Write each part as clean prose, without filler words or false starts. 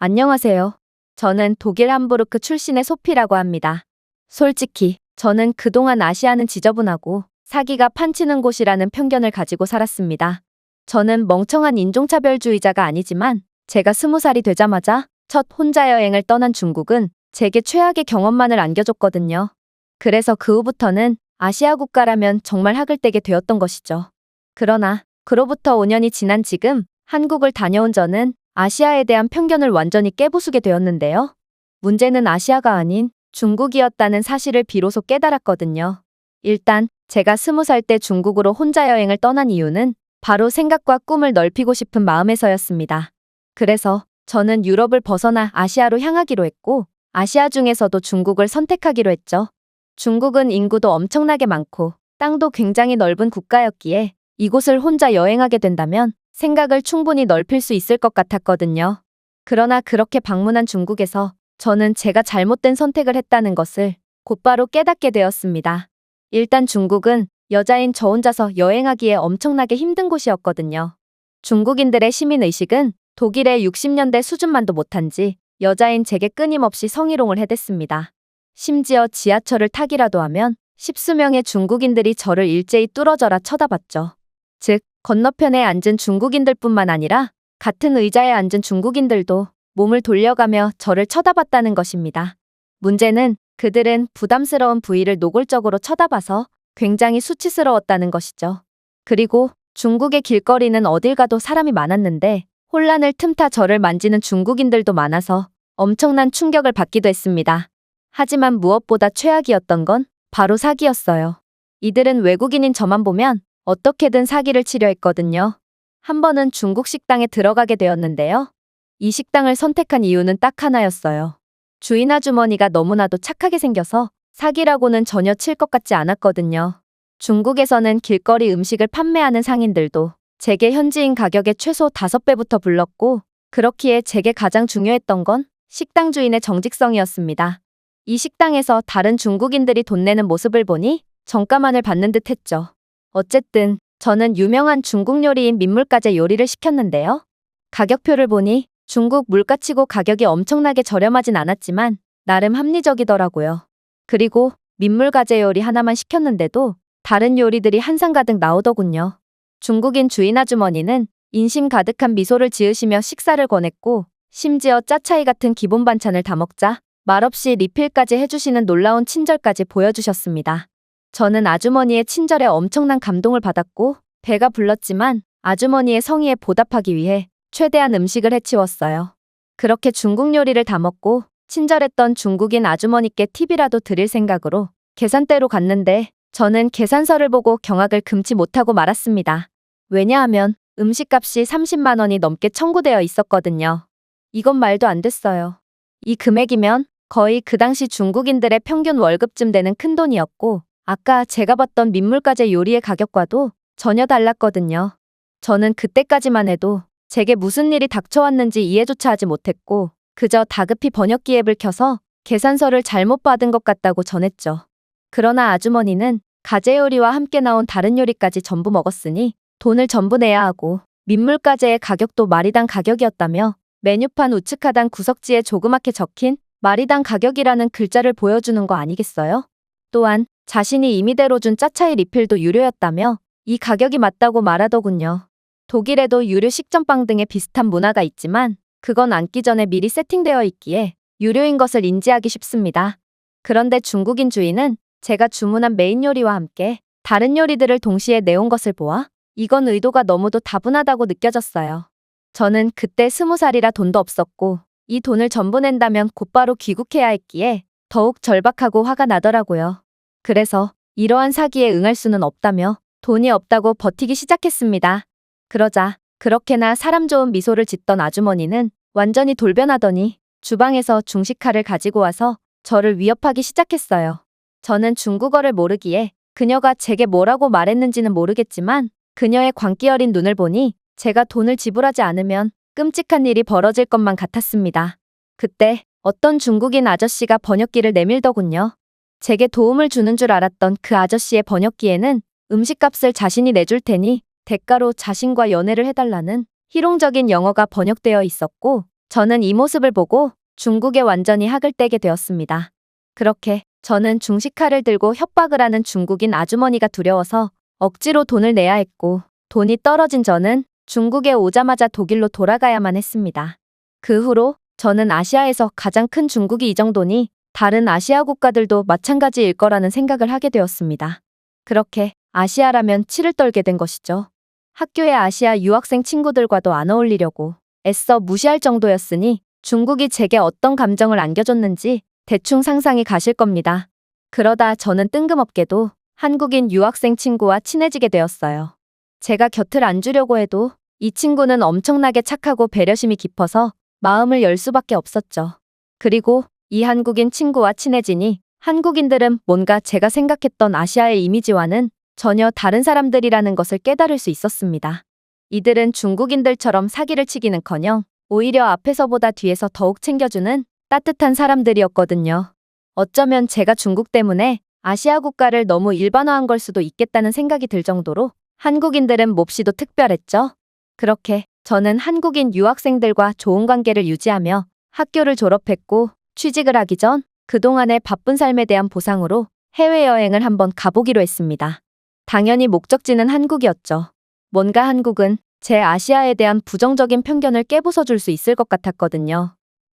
안녕하세요. 저는 독일 함부르크 출신의 소피라고 합니다. 솔직히 저는 그동안 아시아는 지저분하고 사기가 판치는 곳이라는 편견을 가지고 살았습니다. 저는 멍청한 인종차별주의자가 아니지만 제가 20살이 되자마자 첫 혼자 여행을 떠난 중국은 제게 최악의 경험만을 안겨줬거든요. 그래서 그 후부터는 아시아 국가라면 정말 학을 떼게 되었던 것이죠. 그러나 그로부터 5년이 지난 지금 한국을 다녀온 저는 아시아에 대한 편견을 완전히 깨부수게 되었는데요. 문제는 아시아가 아닌 중국이었다는 사실을 비로소 깨달았거든요. 일단 제가 20살 때 중국으로 혼자 여행을 떠난 이유는 바로 생각과 꿈을 넓히고 싶은 마음에서였습니다. 그래서 저는 유럽을 벗어나 아시아로 향하기로 했고 아시아 중에서도 중국을 선택하기로 했죠. 중국은 인구도 엄청나게 많고 땅도 굉장히 넓은 국가였기에 이곳을 혼자 여행하게 된다면 생각을 충분히 넓힐 수 있을 것 같았거든요. 그러나 그렇게 방문한 중국에서 저는 제가 잘못된 선택을 했다는 것을 곧바로 깨닫게 되었습니다. 일단 중국은 여자인 저 혼자서 여행하기에 엄청나게 힘든 곳이었거든요. 중국인들의 시민의식은 독일의 60년대 수준만도 못한지 여자인 제게 끊임없이 성희롱을 해댔습니다. 심지어 지하철을 타기라도 하면 십수명의 중국인들이 저를 일제히 뚫어져라 쳐다봤죠. 즉, 건너편에 앉은 중국인들뿐만 아니라 같은 의자에 앉은 중국인들도 몸을 돌려가며 저를 쳐다봤다는 것입니다. 문제는 그들은 부담스러운 부위를 노골적으로 쳐다봐서 굉장히 수치스러웠다는 것이죠. 그리고 중국의 길거리는 어딜 가도 사람이 많았는데 혼란을 틈타 저를 만지는 중국인들도 많아서 엄청난 충격을 받기도 했습니다. 하지만 무엇보다 최악이었던 건 바로 사기였어요. 이들은 외국인인 저만 보면 어떻게든 사기를 치려 했거든요. 한 번은 중국 식당에 들어가게 되었는데요. 이 식당을 선택한 이유는 딱 하나였어요. 주인 아주머니가 너무나도 착하게 생겨서 사기라고는 전혀 칠 것 같지 않았거든요. 중국에서는 길거리 음식을 판매하는 상인들도 제게 현지인 가격의 최소 5배부터 불렀고 그렇기에 제게 가장 중요했던 건 식당 주인의 정직성이었습니다. 이 식당에서 다른 중국인들이 돈 내는 모습을 보니 정가만을 받는 듯 했죠. 어쨌든 저는 유명한 중국 요리인 민물가재 요리를 시켰는데요. 가격표를 보니 중국 물가치고 가격이 엄청나게 저렴하진 않았지만 나름 합리적이더라고요. 그리고 민물가재 요리 하나만 시켰는데도 다른 요리들이 한 상 가득 나오더군요. 중국인 주인 아주머니는 인심 가득한 미소를 지으시며 식사를 권했고 심지어 짜차이 같은 기본 반찬을 다 먹자 말없이 리필까지 해주시는 놀라운 친절까지 보여주셨습니다. 저는 아주머니의 친절에 엄청난 감동을 받았고 배가 불렀지만 아주머니의 성의에 보답하기 위해 최대한 음식을 해치웠어요. 그렇게 중국 요리를 다 먹고 친절했던 중국인 아주머니께 팁이라도 드릴 생각으로 계산대로 갔는데 저는 계산서를 보고 경악을 금치 못하고 말았습니다. 왜냐하면 음식값이 30만 원이 넘게 청구되어 있었거든요. 이건 말도 안 됐어요. 이 금액이면 거의 그 당시 중국인들의 평균 월급쯤 되는 큰돈이었고 아까 제가 봤던 민물가재 요리의 가격과도 전혀 달랐거든요. 저는 그때까지만 해도 제게 무슨 일이 닥쳐왔는지 이해조차 하지 못했고 그저 다급히 번역기 앱을 켜서 계산서를 잘못 받은 것 같다고 전했죠. 그러나 아주머니는 가재 요리와 함께 나온 다른 요리까지 전부 먹었으니 돈을 전부 내야 하고 민물가재의 가격도 마리당 가격이었다며 메뉴판 우측 하단 구석지에 조그맣게 적힌 마리당 가격이라는 글자를 보여주는 거 아니겠어요? 또한 자신이 임의대로 준 짜차이 리필도 유료였다며 이 가격이 맞다고 말하더군요. 독일에도 유료 식전빵 등의 비슷한 문화가 있지만 그건 앉기 전에 미리 세팅되어 있기에 유료인 것을 인지하기 쉽습니다. 그런데 중국인 주인은 제가 주문한 메인 요리와 함께 다른 요리들을 동시에 내온 것을 보아 이건 의도가 너무도 다분하다고 느껴졌어요. 저는 그때 20살이라 돈도 없었고 이 돈을 전부 낸다면 곧바로 귀국해야 했기에 더욱 절박하고 화가 나더라고요. 그래서 이러한 사기에 응할 수는 없다며 돈이 없다고 버티기 시작했습니다. 그러자 그렇게나 사람 좋은 미소를 짓던 아주머니는 완전히 돌변하더니 주방에서 중식칼을 가지고 와서 저를 위협하기 시작했어요. 저는 중국어를 모르기에 그녀가 제게 뭐라고 말했는지는 모르겠지만 그녀의 광기 어린 눈을 보니 제가 돈을 지불하지 않으면 끔찍한 일이 벌어질 것만 같았습니다. 그때 어떤 중국인 아저씨가 번역기를 내밀더군요. 제게 도움을 주는 줄 알았던 그 아저씨의 번역기에는 음식값을 자신이 내줄 테니 대가로 자신과 연애를 해달라는 희롱적인 영어가 번역되어 있었고 저는 이 모습을 보고 중국에 완전히 학을 떼게 되었습니다. 그렇게 저는 중식칼을 들고 협박을 하는 중국인 아주머니가 두려워서 억지로 돈을 내야 했고, 돈이 떨어진 저는 중국에 오자마자 독일로 돌아가야만 했습니다. 그 후로 저는 아시아에서 가장 큰 중국이 이 정도니 다른 아시아 국가들도 마찬가지일 거라는 생각을 하게 되었습니다. 그렇게 아시아라면 치를 떨게 된 것이죠. 학교의 아시아 유학생 친구들과도 안 어울리려고 애써 무시할 정도였으니 중국이 제게 어떤 감정을 안겨줬는지 대충 상상이 가실 겁니다. 그러다 저는 뜬금없게도 한국인 유학생 친구와 친해지게 되었어요. 제가 곁을 안 주려고 해도 이 친구는 엄청나게 착하고 배려심이 깊어서 마음을 열 수밖에 없었죠. 그리고 이 한국인 친구와 친해지니 한국인들은 뭔가 제가 생각했던 아시아의 이미지와는 전혀 다른 사람들이라는 것을 깨달을 수 있었습니다. 이들은 중국인들처럼 사기를 치기는커녕 오히려 앞에서보다 뒤에서 더욱 챙겨주는 따뜻한 사람들이었거든요. 어쩌면 제가 중국 때문에 아시아 국가를 너무 일반화한 걸 수도 있겠다는 생각이 들 정도로 한국인들은 몹시도 특별했죠. 그렇게 저는 한국인 유학생들과 좋은 관계를 유지하며 학교를 졸업했고, 취직을 하기 전 그동안의 바쁜 삶에 대한 보상으로 해외여행을 한번 가보기로 했습니다. 당연히 목적지는 한국이었죠. 뭔가 한국은 제 아시아에 대한 부정적인 편견을 깨부숴줄 수 있을 것 같았거든요.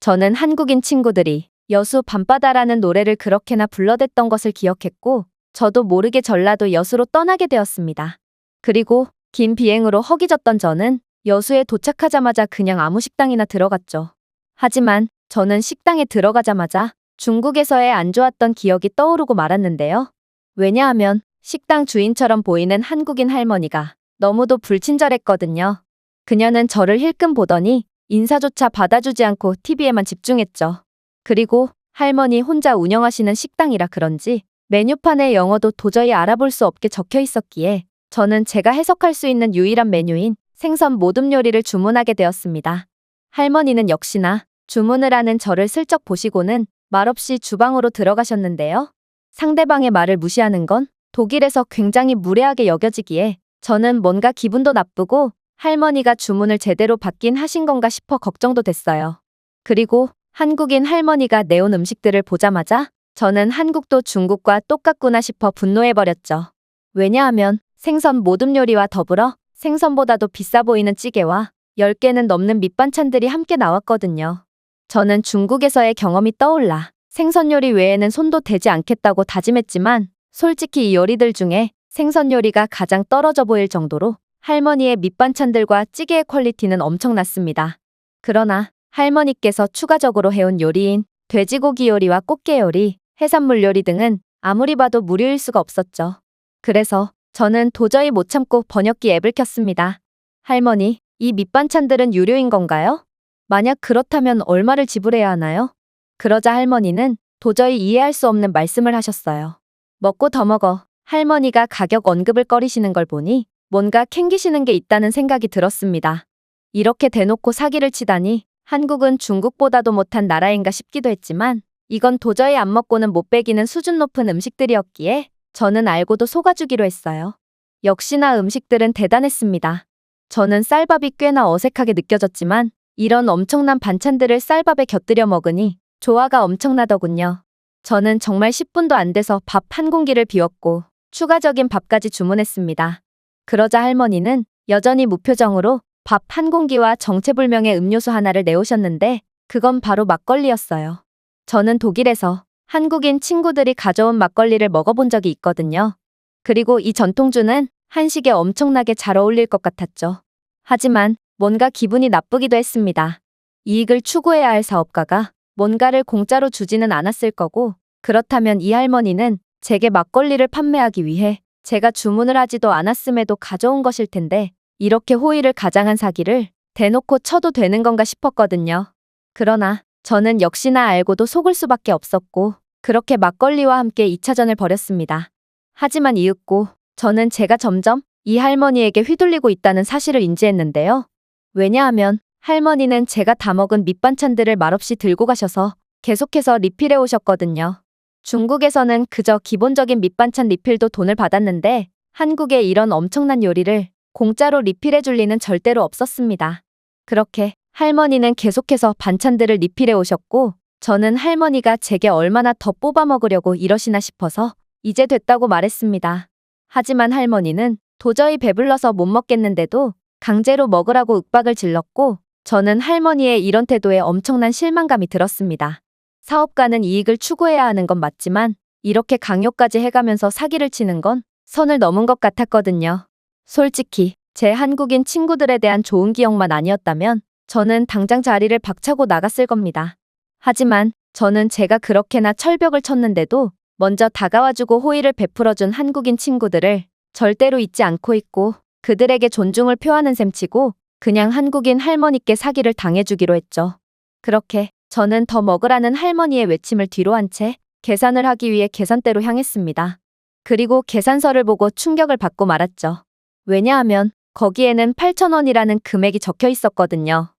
저는 한국인 친구들이 여수 밤바다라는 노래를 그렇게나 불러댔던 것을 기억했고, 저도 모르게 전라도 여수로 떠나게 되었습니다. 그리고 긴 비행으로 허기졌던 저는 여수에 도착하자마자 그냥 아무 식당이나 들어갔죠. 하지만 저는 식당에 들어가자마자 중국에서의 안 좋았던 기억이 떠오르고 말았는데요. 왜냐하면 식당 주인처럼 보이는 한국인 할머니가 너무도 불친절했거든요. 그녀는 저를 힐끔 보더니 인사조차 받아주지 않고 TV에만 집중했죠. 그리고 할머니 혼자 운영하시는 식당이라 그런지 메뉴판에 영어도 도저히 알아볼 수 없게 적혀 있었기에 저는 제가 해석할 수 있는 유일한 메뉴인 생선 모듬 요리를 주문하게 되었습니다. 할머니는 역시나 주문을 하는 저를 슬쩍 보시고는 말없이 주방으로 들어가셨는데요. 상대방의 말을 무시하는 건 독일에서 굉장히 무례하게 여겨지기에 저는 뭔가 기분도 나쁘고 할머니가 주문을 제대로 받긴 하신 건가 싶어 걱정도 됐어요. 그리고 한국인 할머니가 내온 음식들을 보자마자 저는 한국도 중국과 똑같구나 싶어 분노해버렸죠. 왜냐하면 생선 모듬 요리와 더불어 생선보다도 비싸 보이는 찌개와 10개는 넘는 밑반찬들이 함께 나왔거든요. 저는 중국에서의 경험이 떠올라 생선 요리 외에는 손도 대지 않겠다고 다짐했지만 솔직히 이 요리들 중에 생선 요리가 가장 떨어져 보일 정도로 할머니의 밑반찬들과 찌개의 퀄리티는 엄청났습니다. 그러나 할머니께서 추가적으로 해온 요리인 돼지고기 요리와 꽃게 요리, 해산물 요리 등은 아무리 봐도 무료일 수가 없었죠. 그래서 저는 도저히 못 참고 번역기 앱을 켰습니다. 할머니, 이 밑반찬들은 유료인 건가요? 만약 그렇다면 얼마를 지불해야 하나요? 그러자 할머니는 도저히 이해할 수 없는 말씀을 하셨어요. 먹고 더 먹어. 할머니가 가격 언급을 꺼리시는 걸 보니 뭔가 캥기시는 게 있다는 생각이 들었습니다. 이렇게 대놓고 사기를 치다니 한국은 중국보다도 못한 나라인가 싶기도 했지만 이건 도저히 안 먹고는 못 배기는 수준 높은 음식들이었기에 저는 알고도 속아주기로 했어요. 역시나 음식들은 대단했습니다. 저는 쌀밥이 꽤나 어색하게 느껴졌지만 이런 엄청난 반찬들을 쌀밥에 곁들여 먹으니 조화가 엄청나더군요. 저는 정말 10분도 안 돼서 밥 한 공기를 비웠고 추가적인 밥까지 주문했습니다. 그러자 할머니는 여전히 무표정으로 밥 한 공기와 정체불명의 음료수 하나를 내오셨는데 그건 바로 막걸리였어요. 저는 독일에서 한국인 친구들이 가져온 막걸리를 먹어본 적이 있거든요. 그리고 이 전통주는 한식에 엄청나게 잘 어울릴 것 같았죠. 하지만 뭔가 기분이 나쁘기도 했습니다. 이익을 추구해야 할 사업가가 뭔가를 공짜로 주지는 않았을 거고, 그렇다면 이 할머니는 제게 막걸리를 판매하기 위해 제가 주문을 하지도 않았음에도 가져온 것일 텐데 이렇게 호의를 가장한 사기를 대놓고 쳐도 되는 건가 싶었거든요. 그러나 저는 역시나 알고도 속을 수밖에 없었고 그렇게 막걸리와 함께 2차전을 벌였습니다. 하지만 이윽고 저는 제가 점점 이 할머니에게 휘둘리고 있다는 사실을 인지했는데요. 왜냐하면 할머니는 제가 다 먹은 밑반찬들을 말없이 들고 가셔서 계속해서 리필해 오셨거든요. 중국에서는 그저 기본적인 밑반찬 리필도 돈을 받았는데 한국의 이런 엄청난 요리를 공짜로 리필해 줄 리는 절대로 없었습니다. 그렇게 할머니는 계속해서 반찬들을 리필해 오셨고, 저는 할머니가 제게 얼마나 더 뽑아 먹으려고 이러시나 싶어서 이제 됐다고 말했습니다. 하지만 할머니는 도저히 배불러서 못 먹겠는데도 강제로 먹으라고 윽박을 질렀고, 저는 할머니의 이런 태도에 엄청난 실망감이 들었습니다. 사업가는 이익을 추구해야 하는 건 맞지만 이렇게 강요까지 해가면서 사기를 치는 건 선을 넘은 것 같았거든요. 솔직히 제 한국인 친구들에 대한 좋은 기억만 아니었다면 저는 당장 자리를 박차고 나갔을 겁니다. 하지만 저는 제가 그렇게나 철벽을 쳤는데도 먼저 다가와주고 호의를 베풀어준 한국인 친구들을 절대로 잊지 않고 있고, 그들에게 존중을 표하는 셈치고 그냥 한국인 할머니께 사기를 당해주기로 했죠. 그렇게 저는 더 먹으라는 할머니의 외침을 뒤로한 채 계산을 하기 위해 계산대로 향했습니다. 그리고 계산서를 보고 충격을 받고 말았죠. 왜냐하면 거기에는 8,000원이라는 금액이 적혀 있었거든요.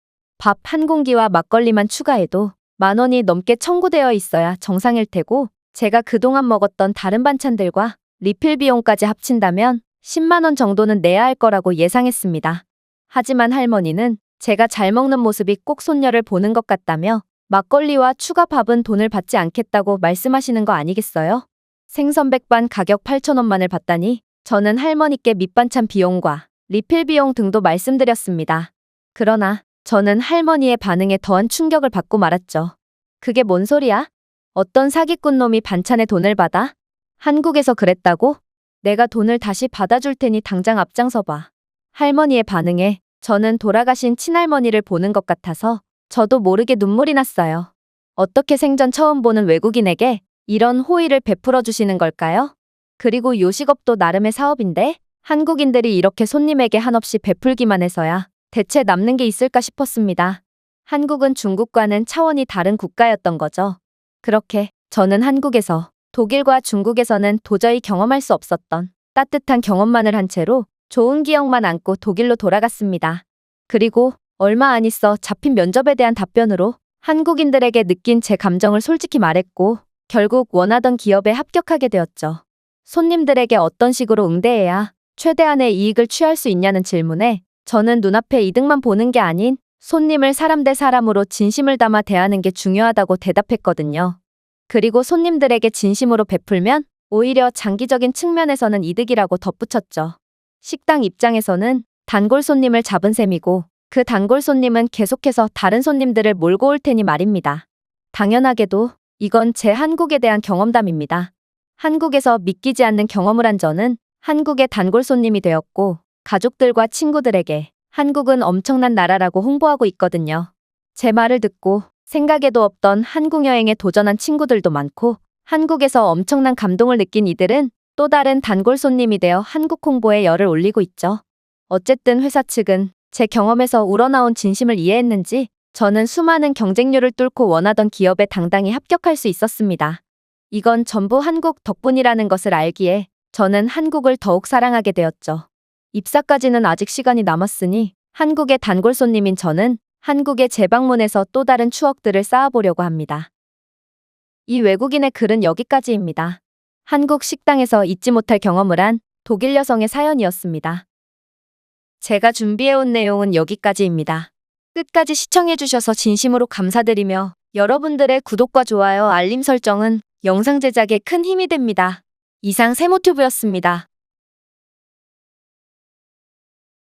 밥 한 공기와 막걸리만 추가해도 10,000원이 넘게 청구되어 있어야 정상일 테고, 제가 그동안 먹었던 다른 반찬들과 리필 비용까지 합친다면 10만 원 정도는 내야 할 거라고 예상했습니다. 하지만 할머니는 제가 잘 먹는 모습이 꼭 손녀를 보는 것 같다며 막걸리와 추가 밥은 돈을 받지 않겠다고 말씀하시는 거 아니겠어요? 생선 백반 가격 8,000원만을 받다니 저는 할머니께 밑반찬 비용과 리필 비용 등도 말씀드렸습니다. 그러나 저는 할머니의 반응에 더한 충격을 받고 말았죠. 그게 뭔 소리야? 어떤 사기꾼 놈이 반찬에 돈을 받아? 한국에서 그랬다고? 내가 돈을 다시 받아줄 테니 당장 앞장서봐. 할머니의 반응에 저는 돌아가신 친할머니를 보는 것 같아서 저도 모르게 눈물이 났어요. 어떻게 생전 처음 보는 외국인에게 이런 호의를 베풀어 주시는 걸까요? 그리고 요식업도 나름의 사업인데 한국인들이 이렇게 손님에게 한없이 베풀기만 해서야 대체 남는 게 있을까 싶었습니다. 한국은 중국과는 차원이 다른 국가였던 거죠. 그렇게 저는 한국에서 독일과 중국에서는 도저히 경험할 수 없었던 따뜻한 경험만을 한 채로 좋은 기억만 안고 독일로 돌아갔습니다. 그리고 얼마 안 있어 잡힌 면접에 대한 답변으로 한국인들에게 느낀 제 감정을 솔직히 말했고, 결국 원하던 기업에 합격하게 되었죠. 손님들에게 어떤 식으로 응대해야 최대한의 이익을 취할 수 있냐는 질문에 저는 눈앞에 이득만 보는 게 아닌 손님을 사람 대 사람으로 진심을 담아 대하는 게 중요하다고 대답했거든요. 그리고 손님들에게 진심으로 베풀면 오히려 장기적인 측면에서는 이득이라고 덧붙였죠. 식당 입장에서는 단골 손님을 잡은 셈이고, 그 단골 손님은 계속해서 다른 손님들을 몰고 올 테니 말입니다. 당연하게도 이건 제 한국에 대한 경험담입니다. 한국에서 믿기지 않는 경험을 한 저는 한국의 단골 손님이 되었고, 가족들과 친구들에게 한국은 엄청난 나라라고 홍보하고 있거든요. 제 말을 듣고 생각에도 없던 한국 여행에 도전한 친구들도 많고, 한국에서 엄청난 감동을 느낀 이들은 또 다른 단골 손님이 되어 한국 홍보에 열을 올리고 있죠. 어쨌든 회사 측은 제 경험에서 우러나온 진심을 이해했는지 저는 수많은 경쟁률을 뚫고 원하던 기업에 당당히 합격할 수 있었습니다. 이건 전부 한국 덕분이라는 것을 알기에 저는 한국을 더욱 사랑하게 되었죠. 입사까지는 아직 시간이 남았으니 한국의 단골 손님인 저는 한국에 재방문해서 또 다른 추억들을 쌓아보려고 합니다. 이 외국인의 글은 여기까지입니다. 한국 식당에서 잊지 못할 경험을 한 독일 여성의 사연이었습니다. 제가 준비해온 내용은 여기까지입니다. 끝까지 시청해주셔서 진심으로 감사드리며 여러분들의 구독과 좋아요, 알림 설정은 영상 제작에 큰 힘이 됩니다. 이상 세모튜브였습니다.